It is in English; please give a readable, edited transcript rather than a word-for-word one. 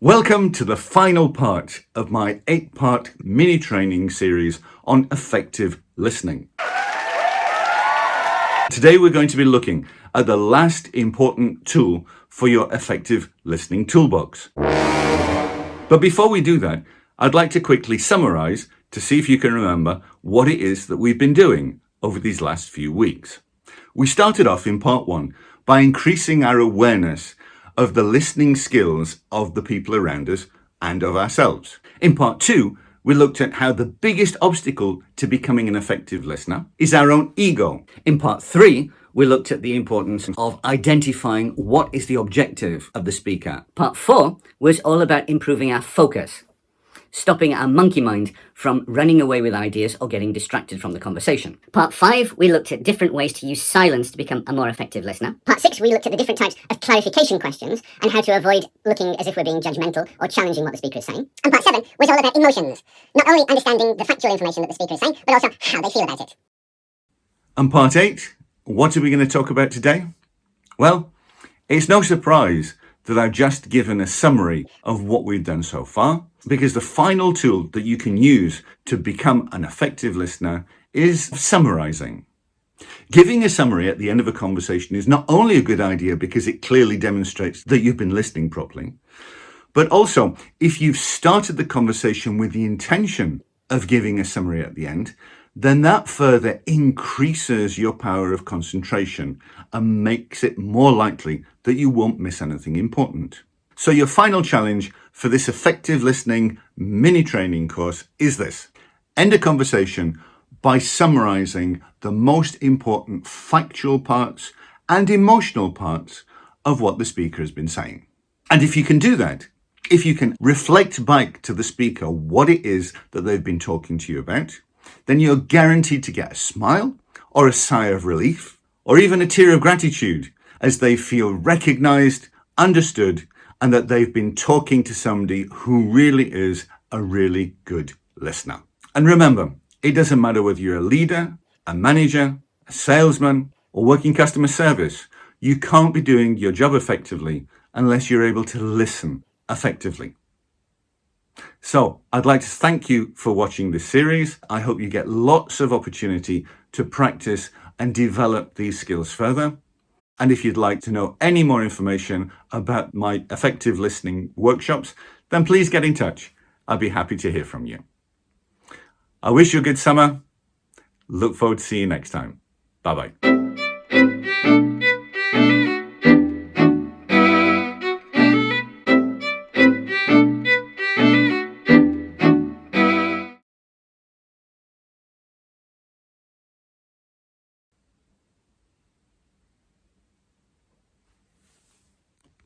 Welcome to the final part of my 8-part mini training series on effective listening. Today we're going to be looking at the last important tool for your effective listening toolbox. But before we do that, I'd like to quickly summarize to see if you can remember what it is that we've been doing over these last few weeks. We started off in part 1 by increasing our awareness of the listening skills of the people around us and of ourselves. In part 2, we looked at how the biggest obstacle to becoming an effective listener is our own ego. In part 3, we looked at the importance of identifying what is the objective of the speaker. Part 4 was all about improving our focus, stopping our monkey mind from running away with ideas or getting distracted from the conversation. Part 5, we looked at different ways to use silence to become a more effective listener. Part 6, we looked at the different types of clarification questions and how to avoid looking as if we're being judgmental or challenging what the speaker is saying. And part 7 was all about emotions, not only understanding the factual information that the speaker is saying, but also how they feel about it. And part 8, what are we going to talk about today? Well, it's no surprise that I've just given a summary of what we've done so far, because the final tool that you can use to become an effective listener is summarizing. Giving a summary at the end of a conversation is not only a good idea because it clearly demonstrates that you've been listening properly, but also if you've started the conversation with the intention of giving a summary at the end, then that further increases your power of concentration and makes it more likely that you won't miss anything important. So your final challenge for this effective listening mini training course is this: end a conversation by summarizing the most important factual parts and emotional parts of what the speaker has been saying. And if you can do that, if you can reflect back to the speaker what it is that they've been talking to you about, then you're guaranteed to get a smile or a sigh of relief or even a tear of gratitude as they feel recognized, understood, and that they've been talking to somebody who really is a really good listener. And remember, it doesn't matter whether you're a leader, a manager, a salesman, or working customer service. You can't be doing your job effectively unless you're able to listen effectively. So I'd like to thank you for watching this series. I hope you get lots of opportunity to practice and develop these skills further. And if you'd like to know any more information about my effective listening workshops, then please get in touch. I'd be happy to hear from you. I wish you a good summer. Look forward to seeing you next time. Bye-bye.